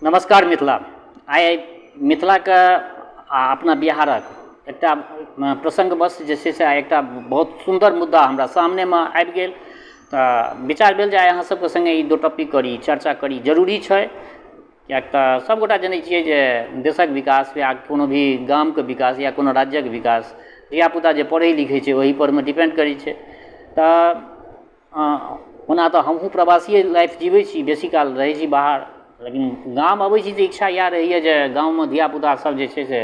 नमस्कार मिथिला। आइ मिथिलाके अपना बिहारक एकटा प्रसंगवश जे छै से एकटा बहुत सुंदर मुद्दा हमरा सामनेमे आबि गेल, तऽ विचार भेल जे आइ अहाँ सबके संगे ई दो टॉपिक करी, चर्चा करी, जरूरी छै। किएक तऽ सबगोटा जनै छियै जे देशक विकास या कोनो भी गामके विकास या कोनो राज्यक विकास धियापुता जे पढ़ै लिखै छै ओहीपरमे डिपेंड करै छै। तऽ ओना तऽ हमहूँ प्रवासीय लाइफ जीवै छी, बेसी काल रहै छी बाहर, लेकिन गाम अबै छी तऽ इच्छा इएह रहैए जे गाममे धियापुता सब जे छै से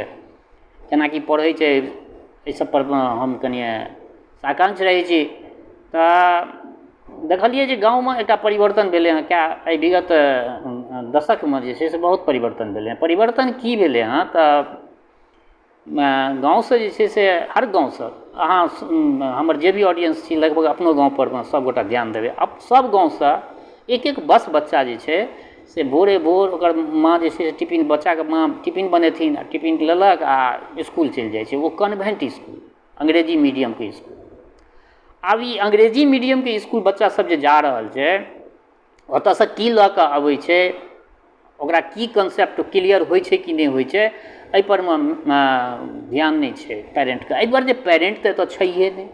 केना कि पढ़ै छै, एहि सब पर हम कनिए साकांक्ष रहै छी। तऽ देखलिए जे गाँवमे एकटा परिवर्तन भेलै हँ, क्या एहि विगत दशकमे जे छै से बहुत परिवर्तन भेलै हँ। परिवर्तन की भेलै हँ तऽ गाँवसँ जे छै से हर गाँवसँ अहाँ हमर जे भी ऑडियंस छी लगभग अपनो गाँवपर सबगोटा ध्यान देबै। अब सब गाँवसँ एक एक बच्चा जे छै से भोरे भोर ओकर माँ जे छै से टिफिन, बच्चाके माँ टिफिन बनेथिन आ टिफिन लेलक आ इसकुल चलि जाइ छै। ओ कॉन्वेंट इसकुल, अंग्रेजी मीडियमके इसकुल। आब ई अंग्रेजी मीडियमके इसकुल बच्चा सब जे जा रहल छै, ओतऽसँ की लऽ कऽ अबै छै, ओकरा की कॉन्सेप्ट क्लियर होइ छै कि नहि होइ छै, एहिपर मे ध्यान नहि छै पेरेंटके। एहि दुआरे जे पेरेंट तऽ एतऽ छैहे नहि।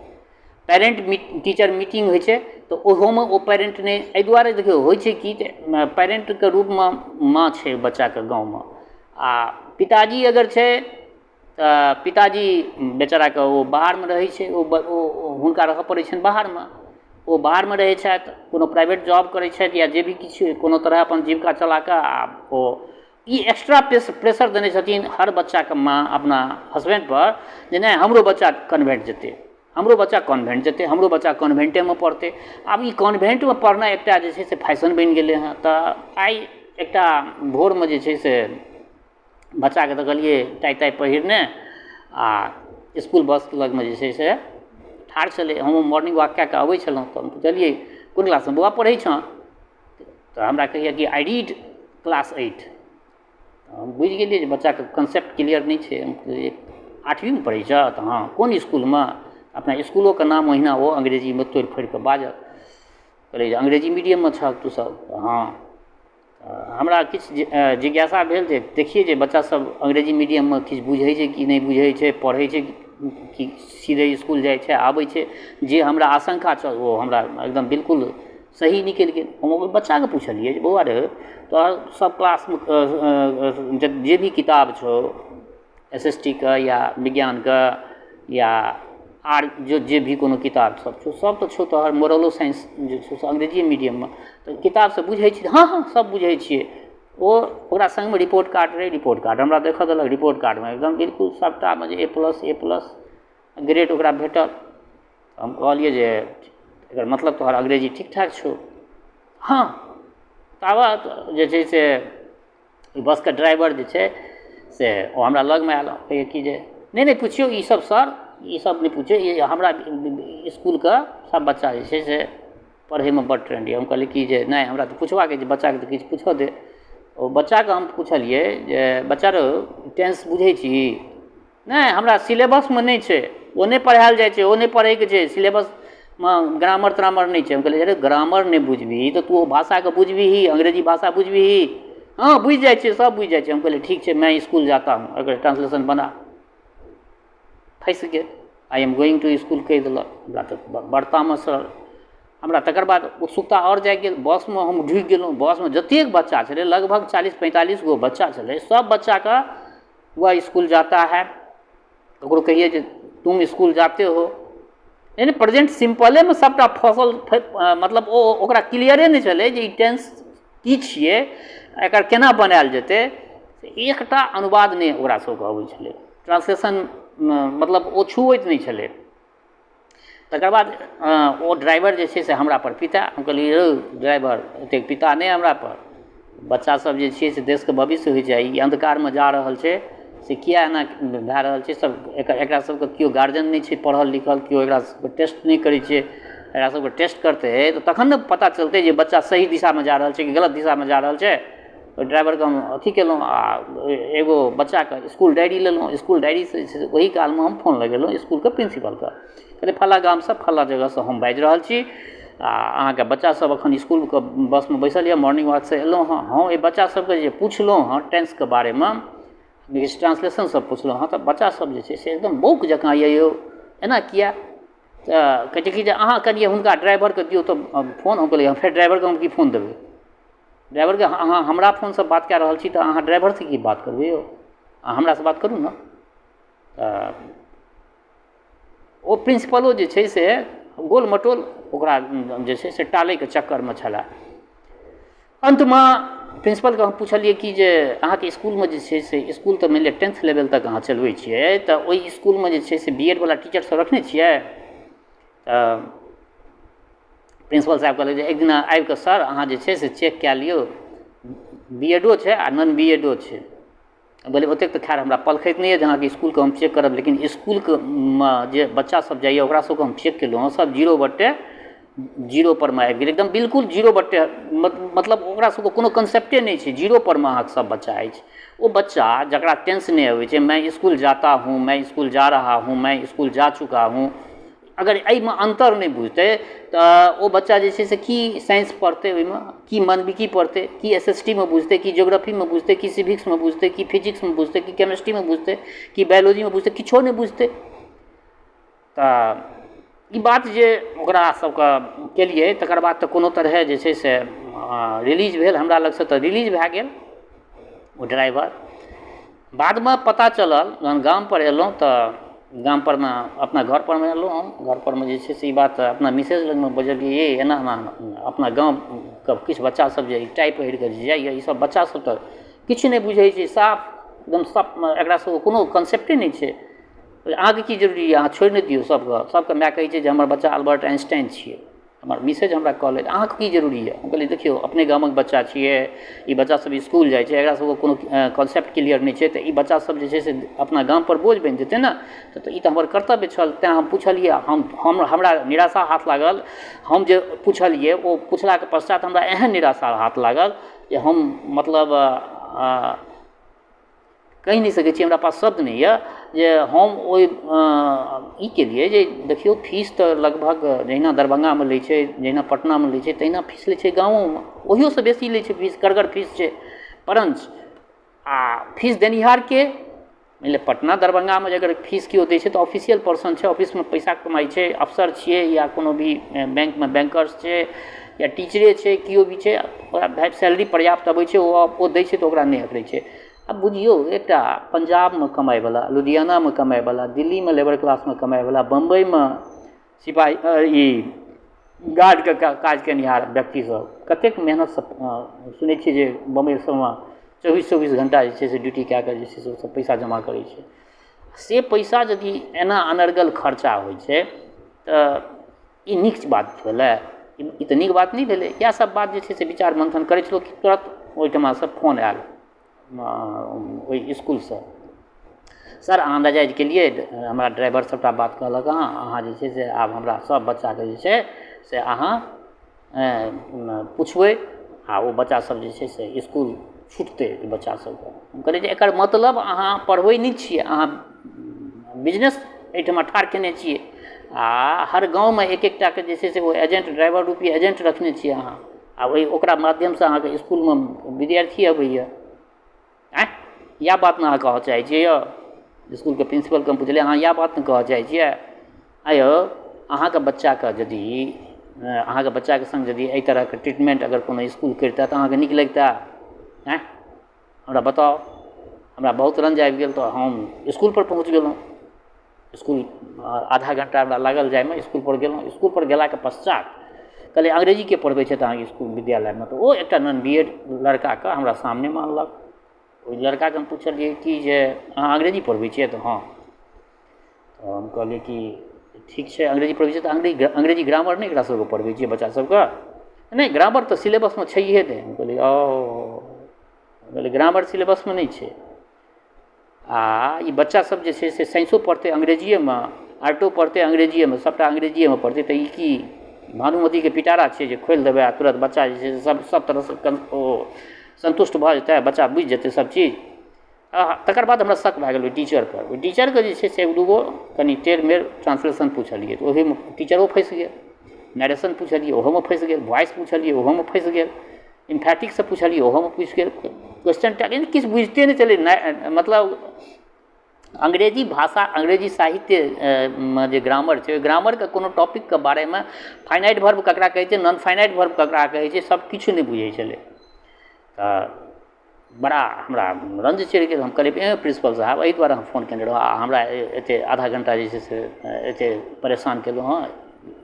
पेरेंट टीचर मीटिंग होइ छै तऽ ओहोमे ओ पेरेंट नहि, एहि दुआरे देखियौ होइ छै कि पेरेंटके रूपमे माँ छै बच्चाके गाँवमे, आ पिताजी अगर छै तऽ पिताजी बेचाराके ओ बाहरमे रहै छै, हुनका रहऽ पड़ै छनि बाहरमे। ओ बाहरमे रहै छथि, कोनो प्राइवेट जॉब करै छथि या जे भी किछु कोनो तरह अपन जीविका चला कऽ आ ओ ई एक्स्ट्रा प्रेशर देने छथिन हर बच्चाके माँ अपना हस्बैंडपर जे नहि हमरो बच्चा कॉन्वेंट जेतै, हमरो बच्चा कॉन्वेंट जेतै, हमरो बच्चा कॉन्वेंटेमे पढ़तै। आब ई कॉन्वेंटमे पढ़नाइ एकटा जे छै से फैशन बनि गेलै हँ। तऽ आइ एकटा भोरमे जे छै से बच्चाके देखलिए टाइ ताइ पहिरने आ इसकुल बस लगमे जे छै से ठाढ़ छलै। हम मॉर्निंग वॉक कऽ अबै छलहुँ तऽ हम पुछलिए कोन क्लासमे बौआ पढ़ै छऽ, तऽ हमरा कहैए कि आई रीड क्लास 8। हम बुझि गेलिए जे बच्चाके कॉन्सेप्ट क्लियर नहि छै। हम कहलिए 8वींमे पढ़ै छऽ, तऽ हाँ कोन इसकुलमे, अपना इसकुलोके नाम ओहिना ओ अंग्रेजीमे तोड़ि फोड़ि कऽ बाजल। कहलिए जे अंग्रेजी मीडियममे छऽ तू सब? हाँ। हमरा किछु जिज्ञासा भेल जे देखिए जे बच्चा सब अंग्रेजी मीडियममे किछु बुझै छै कि नहि बुझै छै, पढ़ै छै कि सीधे इसकुल जाइ छै आबै छै। जे हमरा आशंका छल ओ हमरा एकदम बिल्कुल सही निकलि गेल। हम ओहि बच्चाके पुछलिए जे बौआ रे तोहर सब क्लासमे जे भी किताब छौ SST के या विज्ञानके या आर जे भी कोनो किताब सब छौ, सब तऽ छौ तोहर मोरलो साइंस जे छौ से अंग्रेजी मीडियममे, तऽ किताबसँ बुझै छी? हाँ हाँ सब बुझै छियै। ओकरा सङ्गमे रिपोर्ट कार्ड रहै, रिपोर्ट कार्ड हमरा देखऽ देलक। रिपोर्ट कार्डमे एकदम बिल्कुल सबटामे जे A+ ग्रेड ओकरा भेटल। हम कहलिए जे एकर मतलब तोहर अंग्रेजी ठीक ठाक छौ। हाँ। ताबत जे छै से बसके ड्राइवर जे छै से ओ हमरा लगमे आयल, कहैए कि जे नहि पुछियौ ई सब सर, ई सब नहि पुछियौ, ई हमरा इसकुलके सब बच्चा जे छै से पढ़ैमे बड़ ट्रेंड यऽ। हम कहलिए कि जे नहि हमरा तऽ पुछबाक अछि, बच्चाके तऽ किछु पूछऽ दे। ओ बच्चाके हम पुछलिए जे बच्चा रौ टेंस बुझै छी? नहि हमरा सिलेबसमे नहि छै, ओ नहि पढ़ायल जाइ छै, ओ नहि पढ़ैके छै, सिलेबसमे ग्रामर त्रामर नहि छै। हम कहलिए अरे ग्रामर नहि बुझबिही तऽ तू ओ भाषाके बुझबिही, अंग्रेजी भाषा बुझबिही? हाँ बुझि जाइ छियै, सब बुझि जाइ छियै। हम कहलिए ठीक छै मैं स्कूल जाता हूँ, एकर ट्रांसलेशन बना। फँसि गेल। I am going to school कहि देलक। हमरा तऽ बड़ तामस रहल। हमरा तकर बाद उत्सुकता आओर जागि गेल। बसमे हम ढुकि गेलहुँ। बसमे जतेक बच्चा छलै लगभग 40-45 गो बच्चा छलै। सब बच्चाके वह स्कूल जाता है, ककरो कहिए जे तुम स्कूल जाते हो, यानी प्रेजेंट सिम्पलेमे सबटा फसल मतलब ओकरा क्लियरे नहि छलै जे ई टेंस की छियै, एकर केना बनायल जेतै। एकटा अनुवाद नहि ओकरा सबके अबै छलै, ट्रांसलेशन मतलब ओ छुअैत नहि छलै। तकर बाद ओ ड्राइवर जे छै से हमरा पर पिता। हम कहलिए यौ ड्राइवर एतेक पिता नहि हमरा पर, बच्चा सब जे छै से देशके भविष्य होइ छै, ई अंधकारमे जा रहल छै से किया एना भए रहल छै। सब एकरा सबके केओ गार्जियन नहि छै पढ़ल लिखल, केओ एकरा सबके टेस्ट नहि करै छै। एकरा सबके टेस्ट करतै तऽ तखन ने पता चलतै जे बच्चा सही दिशामे जा रहल छै कि गलत दिशामे जा रहल छै। ओहि ड्राइवरके हम अथी केलहुँ आ एगो बच्चाके इसकुल डायरी लेलहुँ। इसकुल डायरीसँ जे छै से ओही कालमे हम फोन लगेलहुँ इसकुलके प्रिंसिपलके। कहलिए फलाँ गामसँ फलाँ जगहसँ हम बाजि रहल छी, अहाँके बच्चा सब अखन स्कूलके बसमे बैसल यऽ, मॉर्निंग वॉक से एलहुँ हँ। हम एहि बच्चा सबके जे पुछलहुँ हँ टेंसके बारेमे, किछु ट्रांसलेशन सब पुछलहुँ हँ, तऽ बच्चा सब जे छै से एकदम बौक जकाँ यौ एना किया, तऽ कहै छै कि जे अहाँ कनिए हुनका ड्राइवरके दियौ तऽ फोन। हम कहलियै फेर ड्राइवरके हम की फोन देबै, ड्राइवरके अहाँ हमरा फोनसँ बात कए रहल छी तऽ अहाँ ड्राइवरसँ की बात करबै यौ, अहाँ हमरासँ बात करू ने। ओ प्रिंसिपलो जे छै से गोल मटोल ओकरा जे छै से टालैके चक्करमे छलए। अंतमे प्रिंसिपलके हम पूछलिए कि जे अहाँके स्कूलमे जे छै से स्कूल तऽ मानि लिअ 10th लेवल तक अहाँ चलबै छियै, तऽ ओहि स्कूलमे जे छै से BEd वला टीचर सब रखने छियै। प्रिंसिपल साहब कहलक जे एक दिन आबि कऽ सर अहाँ जे छै से चेक कए लियौ, BEdो छै आ नॉन BEdो छै। बोले ओतेक तऽ खैर हमरा पलखैत नहीं है जेना कि स्कूलके हम चेक करब, लेकिन स्कूलके जे बच्चा सब जाइए ओकरा सबके हम चेक केलहुँ हँ, सब 0/0 पर में आबि गेल, एकदम बिल्कुल 0/, मतलब ओकरा सबके कोनो कंसेप्टे नहीं छै, 0 पर में अहाँके सब बच्चा अछि। वो बच्चा जकरा टेंस नहीं अबै छै, मैं स्कूल जाता हूँ, मैं स्कूल जा रहा हूँ, मैं स्कूल जा चुका हूँ, अगर एहिमे अंतर नहीं बुझतै तऽ ओ बच्चा जे छै से की साइंस पढ़तै, ओहिमे की मानविकी पढ़तै, की SST में बुझतै, की ज्योग्राफी में बुझतै, की सिविक्स में बुझतै, की फिजिक्स में बुझतै, की केमिस्ट्री में बुझतै, की बायोलॉजी में बुझतै, किछो नहीं बुझतै। तऽ ई बात जे ओकरा सबके केलिए तकर बाद तऽ कोनो तरहे जे छै से रिलीज भेल हमरा लगसँ, तऽ रिलीज भए गेल ओ ड्राइवर। बादमे पता चलल जहन गाम पर एलहुँ तऽ गाम परमे अपना घर परमे एलहुँ, हम घर परमे जे छै से ई बात अपना मिसेज लगमे बजलिए, ये एना एना अपना गामके किछु बच्चा सब जे टाइ पहिर कऽ जाइए, ई सब बच्चा सब तऽ किछु नहीं बुझै छै, साफ एकदम साफ, एकरा सबके कोनो कंसेप्टे नहीं छै। अहाँके की जरूरी यऽ, अहाँ छोड़ि नहि दियौ सबके माय कहै छै जे हमर बच्चा अल्बर्ट आइंस्टाइन छियै। हमर मिसेज हमरा कहलथि अहाँके की जरूरी यऽ, हम कहलियै देखियौ अपने गामक बच्चा छियै, ई बच्चा सब स्कूल जाइ छै, एकरा सबके कोनो कॉन्सेप्ट क्लियर नहीं छै, तऽ ई बच्चा सब जे छै से अपना गाम पर बोझ बनि जेतै ने, तऽ ई तऽ हमर कर्तव्य छल। तेँ हम पुछलिए, हमरा निराशा हाथ लागल, हम जे पुछलिए ओ पुछलाके पश्चात हमरा एहन निराशा हाथ लागल जे हम मतलब कहि नहीं सकै छी, हमरा पास शब्द नहीं यऽ जे हम ओहि ई केलिए जे देखियौ फीस तऽ लगभग जहिना दरभंगामे लै छै, जहिना पटनामे लै छै, तहिना फीस लै छै गाँवोमे, ओहियोसँ बेसी लै छै फीस, कड़गर फीस छै। परंच आ फीस देनिहारके मानि लिअ पटना दरभंगामे अगर फीस केओ दै छै तऽ ऑफिशियल पर्सन छै, ऑफिसमे पैसा कमाइ छै, अफसर छियै या कोनो भी बैंकमे बैंकर्स छै या टीचरे छै, केओ भी छै, ओकरा सैलरी पर्याप्त अबै छै, ओ दै छै तऽ ओकरा नहीं हटै छै। अब बुझियौ एकटा पंजाबमे कमाइवला, लुधियानामे कमाइवला, दिल्लीमे लेबर क्लासमे कमाइवला, बम्बईमे सिपाही ई गार्डके काज केनिहार व्यक्ति सब कतेक मेहनतसँ सुनै छियै जे बम्बई सबमे 24-24 घंटा जे छै से ड्यूटी कए कऽ जे छै से सब पैसा जमा करै छै। से पैसा यदि एना अनर्गल खर्चा होइ छै तऽ ई नीक बात भेलै, ई तऽ नीक बात नहीं भेलै। इएह सब बात जे छै से विचार मंथन करै छलहुँ कि तुरंत ओहिठमासँ फोन आयल ओहि स्कूलसँ, सर अहाँ नाजायज केलिए, हमरा ड्राइवर सबटा बात कहलक अहाँ जे छै से आब हमरा सब बच्चाके जे छै से अहाँ पुछबै आ ओ बच्चा सब जे छै से स्कूल छूटतै बच्चा सबके। हम कहलिए जे एकर मतलब अहाँ पढ़बै नहीं छियै, अहाँ बिजनेस एहिठमा ठाढ़ केने छियै आ हर गाँवमे एक एकटाके जे छै से ओ एजेंट, ड्राइवर रूपी एजेंट रखने छियै अहाँ, आ ओकरा माध्यमसँ अहाँके स्कूलमे विद्यार्थी अबैए। इएह बात ने अहाँ कहऽ चाहै छियै यौ? स्कूलके प्रिंसिपलके हम पुछलिए अहाँ इएह बात ने कहऽ चाहै छियै? आयौ अहाँके बच्चाके यदि अहाँके बच्चाके संग यदि एहि तरहके ट्रीटमेंट अगर कोनो स्कूल करितै तऽ अहाँके नीक लगितै? हमरा बताउ। हमरा बहुत रंज आबि गेल तऽ हम स्कूल पर पहुँच गेलहुँ। स्कूल आधा घंटा हमरा लागल जाइमे, स्कूल पर गेलहुँ। स्कूल पर गेलाके पश्चात कहलिए अंग्रेजी के पढ़बै छै तऽ अहाँके स्कूल विद्यालयमे, तऽ ओ एकटा नॉन BEd लड़काके हमरा सामनेमे अनलक। ओहि लड़काके हम पुछलिए कि जे अहाँ अंग्रेजी पढ़बै छियै? तऽ हाँ। तऽ हम कहलिए कि ठीक छै अंग्रेजी पढ़बै छियै तऽ अंग्रेजी ग्रामर नहीं एकरा सबके पढ़बै छियै बच्चा सबके? नहीं ग्रामर तऽ सिलेबसमे छैहे नहि। हम कहलिए ग्रामर सिलेबसमे नहीं छै आ ई बच्चा सब जे छै से साइंसो पढ़तै अंग्रेजिएमे, आर्टो पढ़तै अंग्रेजिएमे, सबटा अंग्रेजिएमे पढ़तै, तऽ ई की भानुमतीके पिटारा छियै जे खोलि देबै आ तुरंत बच्चा जे छै से सब तरहसँ ओ संतुष्ट भऽ जेतै, बच्चा बुझि जेतै सब चीज? तकर बाद हमरा शक भए गेल ओहि टीचर पर। ओहि टीचरके जे छै से एक दूगो कनि टेढ़ मेढ़ ट्रांसलेशन पूछलिए तऽ ओहिमे टीचरो फँसि गेल। नरेशन पूछलिए ओहोमे फँसि गेल, वॉइस पूछलिए ओहोमे फँसि गेल, इम्फैटिकसँ पूछलिए ओहोमे फँसि गेल, क्वेश्चन टैग यानी किछु बुझिते नहि चलै। मतलब अंग्रेजी भाषा अंग्रेजी साहित्यमे जे ग्रामर छै, ओहि ग्रामरके कोनो टॉपिकके बारेमे फाइनाइट वर्ब ककरा कहै छै, नॉन फाइनाइट वर्ब ककरा कहै छै, सब किछु नहि बुझै छलै। तऽ बड़ा हमरा रंज चढ़ि गेल। हम कहलिए प्रिंसिपल साहब एहि दुआरे हम फोन केने रहौँ, हमरा एतेक आधा घंटा जे छै से एतेक परेशान केलहुँ हँ,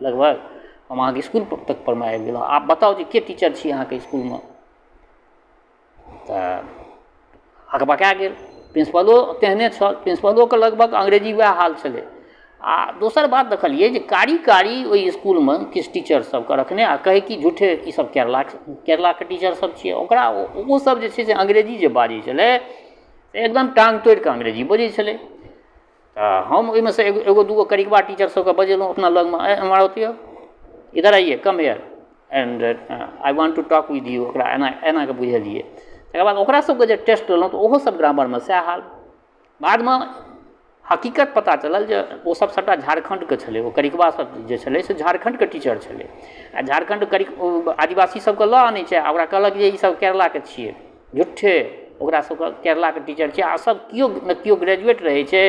लगभग हम अहाँके इसकुल तक परमे आबि गेलहुँ, आब बताउ जे के टीचर छी अहाँके इसकुलमे। तऽ हकबका गेल। प्रिंसिपलो तेहने छल, प्रिंसिपलोके लगभग अंग्रेजी वएह हाल छलै। आ दोसर बात देखलिए जे कारी कारी ओहि इसकुलमे किछु टीचर सबके रखने आ कहै कि झूठे ईसब केरलाके टीचर सब छिए। ओकरा ओ सब जे छै से अंग्रेजी जे बाजै छलै से एकदम टाँग तोड़िकऽ अंग्रेजी बजै छलै। तऽ हम ओहिमे से एगो दूगो करिकबा टीचर सबके बजेलहुँ अपना लगमे, हमारा होतिए इधर आइए come here and I want to talk with you, ओकरा एना के बुझेलिए। तकर बाद ओकरा सबके जे टेस्ट लेलहुँ तऽ ओहो सब ग्रामरमे सएह हाल। बादमे हकीकत पता चलल जे ओ सब सबटा झारखण्डके छलै, ओ करिकबा सब जे छलै से झारखण्डके टीचर छलै। आ झारखण्ड आदिवासी सबके लऽ आनै छै आ ओकरा कहलक जे ई सब केरलाके छिए, झूठे ओकरा सबके केरलाके टीचर छिए। आ सब केओ ग्रेजुएट रहै छै,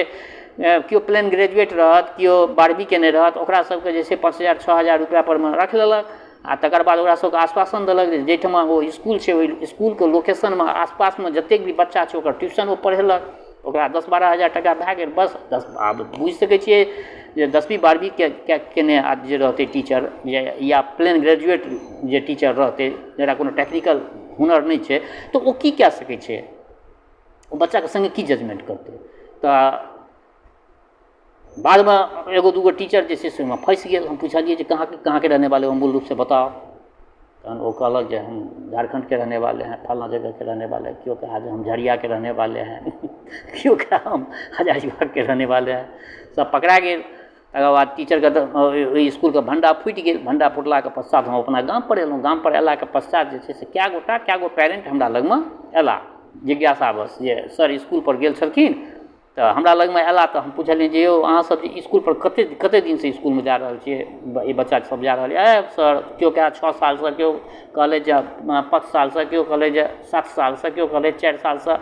केओ प्लेन ग्रेजुएट रहत, केओ 12वीं केने रहत, ओकरा सबके जे छै 5,000 6,000 रुपैआ परमे रख लेलक। आ तकर बाद ओकरा सबके आश्वासन देलक जे जाहिठाम ओ इसकुल छै ओहि इसकुलके लोकेशनमे आसपासमे जतेक भी बच्चा छै ओकर ट्यूशन ओ पढ़ेलक, ओकरा 10-12 हज़ार टका भए गेल बस। आब बुझि सकै छियै जे 10वीं 12वीं केने जे रहतै टीचर या प्लेन ग्रेजुएट जे टीचर रहतै जकरा कोनो टेक्निकल हुनर नहि छै तऽ ओ की कए सकै छै, ओ बच्चाके संगे की जजमेंट करतै। तऽ बाद में एगो दूगो टीचर जे छै से ओहिमे फँसि गेल। हम पूछलिए जे कहाँ के रहने वाले हो, मूल रूप से बताओ। तहन वो कहलक जे हम झारखंड के रहने वाले हैं, फलाना जगह के रहने वाले हैं, क्यों कहा हम झरिया के रहने वाले हैं क्यों कहा हम हजारीबाग के रहने वाले हैं। सब पकड़ा गेल। तकर बाद टीचरके इसकुलके भंडा फूटि गेल। भंडा फुटलाके पश्चात हम अपना गामपर एलहुँ। गामपर अयलाके पश्चात जे छै से कए गो पेरेंट हमरा लगमे अयला जिज्ञासावश जे सर इसकुलपर गेल छलखिन तऽ हमरा लगमे अयला। तऽ हम पुछलिए जे यौ अहाँसब इसकुलपर कते दिनसँ इसकुलमे जा रहल छियै, ई बच्चा सब जा रहल है सर, केओ कहे 6 सालसँ, केओ कहलै जे 5 सालसँ, केओ कहलै जे 7 सालसँ, केओ कहलै 4 सालसँ।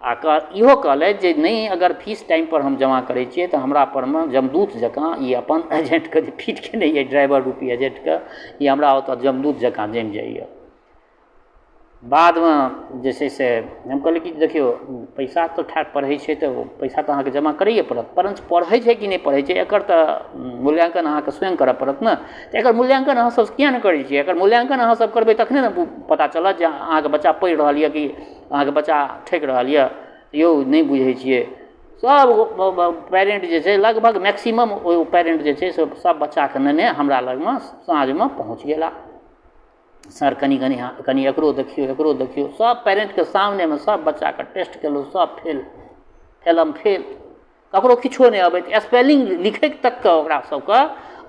आ इहो कहलथि जे नहीं अगर फीस टाइम पर हम जमा करै छियै तऽ हमरा परमे जमदूत जकाँ ई अपन एजेंटके जे फीट केने यऽ ड्राइवर रूपी एजेंटके, ई हमरा ओतऽ जमदूत जकाँ जमि जाइए। बादमे जे छै से हम कहलिए कि देखियौ पैसा तऽ ठाक पढ़ै छै तऽ पैसा तऽ अहाँके जमा करैए पड़त, परंतु पढ़ै छै कि नहि पढ़ै छै एकर तऽ मूल्यांकन अहाँके स्वयं करऽ पड़त ने। तऽ एकर मूल्यांकन अहाँ सब किया नहि करै छियै? एकर मूल्यांकन अहाँ सब करबै तखने ने पता चलत जे अहाँके बच्चा पढ़ि रहल यऽ कि अहाँके बच्चा ठकि रहल यऽ। यौ नहि बुझै छियै। सब पेरेंट जे छै लगभग मैक्सिमम ओ पेरेंट जे छै से सब बच्चाके नेने हमरा लगमे साँझमे पहुँच गेला। सर कनी एकरो देखियौ। सब पेरेंटके सामनेमे सब बच्चाके टेस्ट केलहुँ, सब फेल। ककरो किछो नहि अबैत, स्पेलिंग लिखै तक के ओकरा सबके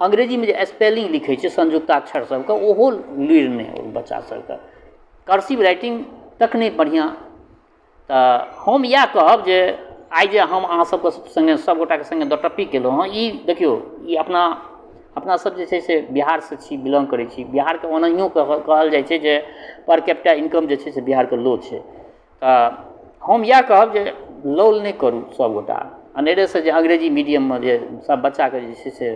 अंग्रेजीमे जे स्पेलिंग लिखै छै संयुक्ताक्षर सबके ओहो लुरि नहि ओ बच्चा सबके, कर्सिव राइटिंग तक नहि बढ़िआँ। तऽ हम इएह कहब जे आइ जे हम अहाँ सबके संगे सबगोटाके संगे दोटप्पी केलहुँ हँ, ई देखियौ ई अपना सब जे छै से बिहारसँ छी, बिलोंग करै छी। बिहारके ओनाहियो कहल जाइ छै जे पर कैपिटा इनकम जे छै से बिहारके लो छै। तऽ हम इएह कहब जे लोल नहि करू सबगोटा, अनेरेसँ जे अंग्रेजी मीडियममे जे सब बच्चाके जे छै से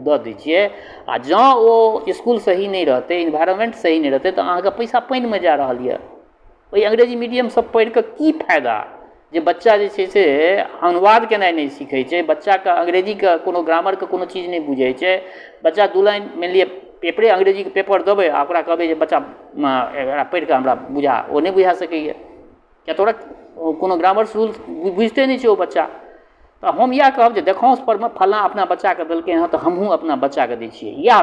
दऽ दै छियै आ जँ ओ इसकुल सही नहि रहतै, इन्वायरमेंट सही नहि रहतै तऽ अहाँके पैसा पानिमे जा रहल यऽ। ओहि अंग्रेजी मीडियमसँ पढ़ि कऽ की फायदा जे बच्चा जे छै से अनुवाद केनाइ नहि सीखै छै, बच्चाके अंग्रेजीके कोनो ग्रामरके कोनो चीज नहि बुझै छै। बच्चा 2 लाइन मानि लिअ पेपरे अंग्रेजीके पेपर देबै आ ओकरा कहबै जे बच्चा एकरा पढ़ि कऽ हमरा बुझा, ओ नहि बुझा सकैए किया तऽ ओकरा कोनो ग्रामर रूल्स बुझिते नहि छै ओ बच्चा। तऽ हम इएह कहब जे देखाउँस परमे फलाँ अपना बच्चाके देलकै हँ तऽ हमहूँ अपना बच्चाके दै छियै, इएह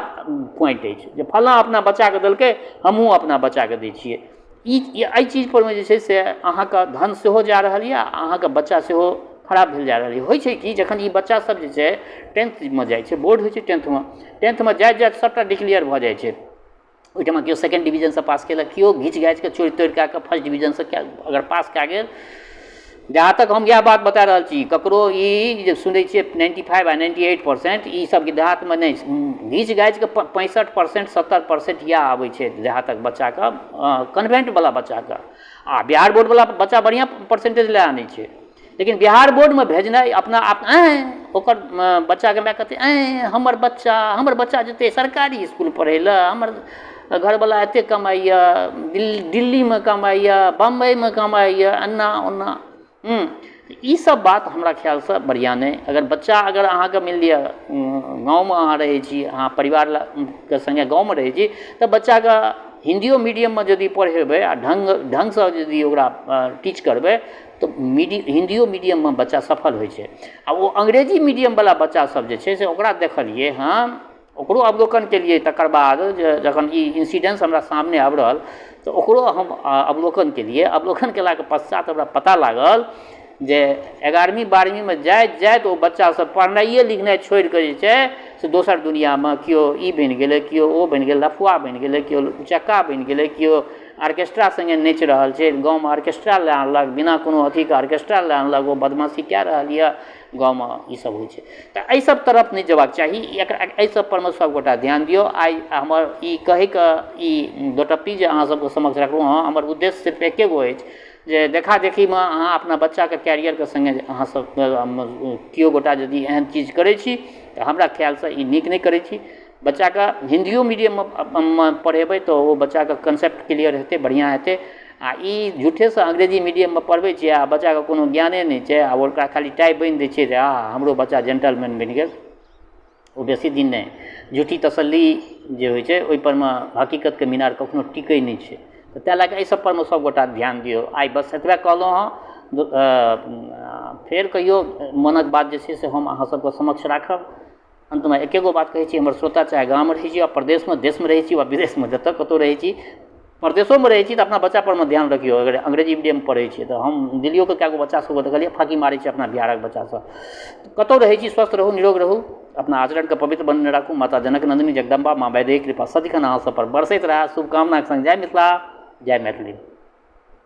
पॉइंट अछि जे फलाँ अपना बच्चाके देलकै हमहूँ अपना बच्चाके दै छियै। एहि चीज परमे जे छै से अहाँके धन सेहो जा रहल यऽ, अहाँके बच्चा सेहो खराब भेल जा रहल यऽ। होइ छै कि जखन ई बच्चा सब जे छै 10th जाइ छै, बोर्ड होइ छै 10th जाइत सबटा डिक्लेयर भऽ जाइ छै। ओहिठाम केओ 2nd डिवीजनसँ पास केलक, केओ घीच घाचि कऽ चोरि तोरि कऽ फर्स्ट डिवीजनसँ अगर पास कए गेल जहाँ तक हम यह बात बता रहा छी, ककरो ई जे सुनै छियै 95 आ 98% ई सब देहातमे नहीं, घीच घाच के 65% 70% यह आबै छै जहाँ तक बच्चाके कन्वेंटवला बच्चाके। आ बिहार बोर्डवला बच्चा बढ़िआँ परसेंटेज लए आनै छै, लेकिन बिहार बोर्डमे भेजनाइ अपना आप ओकर बच्चाके माय कहतै हमर बच्चा जेतै सरकारी इसकुल पढ़ै लए, हमर घरवला एतेक कमाइए, दिल्लीमे कमाइए, बम्बईमे कमाइए, एना ओना। ई सब बात हमरा ख्यालसँ बढ़िआँ नहि। अगर बच्चा अगर अहाँके मानि लिअ गाँवमे अहाँ रहै छी, अहाँ परिवारके सङ्गे गाँवमे रहै छी, तऽ बच्चाके हिन्दियो मीडियममे यदि पढ़ेबै आ ढङ्गसँ यदि ओकरा टीच करबै तऽ हिन्दियो मीडियममे बच्चा सफल होइ छै। आ ओ अंग्रेजी मीडियमवला बच्चा सब जे छै से ओकरा देखलिए हम, ओकरो अवलोकन केलिए, तकर बाद जखन ई इंसिडेंस हमरा सामने आबि रहल तऽ ओकरो हम अवलोकन केलिए। अवलोकन केलाके पश्चात हमरा पता लागल जे 11वीं 12वींमे जाइत ओ बच्चा सब पढ़नाइए लिखनाइ छोड़ि कऽ जे छै से दोसर दुनिआँमे केओ ई बनि गेलै, केओ ओ बनि गेलै, लफुआ बनि गेलै, केओ चक्का बनि गेलै, केओ ऑर्केस्ट्रा सङ्गे नाचि रहल छै, गाँवमे ऑर्केस्ट्रा लए आनलक, बिना कोनो अथीके ऑर्केस्ट्रा लए आनलक, ओ बदमाशी कए रहल यऽ, गाँवमे ई सब होइ छै। तऽ एहि सब तरफ नहि जेबाक चाही, एहि सब परमे सबगोटा ध्यान दियौ। आइ हमर ई कहैके ई दोटप्पी जे अहाँ सबके समक्ष रखलहुँ हँ, हमर उद्देश्य सिर्फ एके गो अछि जे देखा देखीमे अहाँ अपना बच्चाके कैरियरके सङ्गे अहाँ सब केओ गोटा यदि एहन चीज करै छी तऽ हमरा ख्यालसँ ई नीक नहि करै छी। बच्चाके हिन्दियो मीडियममे पढ़ेबै तऽ ओ बच्चाके कन्सेप्ट क्लियर हेतै, बढ़िआँ हेतै। आ ई झूठेसँ अंग्रेजी मीडियममे पढ़बै छियै आ बच्चाके कोनो ज्ञाने नहि छै आ ओकरा खाली टाइ बान्हि दै छियै जे हमरो बच्चा जेंटलमैन बनि गेल, ओ बेसी दिन नहि। झूठी तसल्ली जे होइ छै ओहिपरमे हकीकतके मीनार कखनो टिकै नहि छै। तऽ ताहि लए कऽ एहि सब परमे सबगोटा ध्यान दियौ। आइ बस एतबे कहलहुँ हँ, फेर कहियो मोनक बात जे छै से हम अहाँ सबके समक्ष राखब। अन्तमे एके गो बात कहै छी, हमर श्रोता चाहे गाममे रहै छी वा प्रदेशमे देशमे रहै छी वा विदेशमे जतऽ कतहु रहै छी, प्रदेशोमे रहै छी तऽ अपना बच्चा परमे ध्यान रखियौ। अगर अंग्रेजी मीडियम पढ़ै छियै तऽ हम दिल्लियोके कए गो बच्चा सबके देखलियै फाँकी मारै छै अपना बिहारक बच्चा सब। कतहु रहै छी स्वस्थ रहू, निरोग रहू, अपना आचरणके पवित्र बनने राखू। माता जनक नंदिनी जगदम्बा माँ वैदेही कृपा सदिखन अहाँ सब पर बरसैत रहै। शुभकामनाक संग जय मिथिला, जय मैथिली।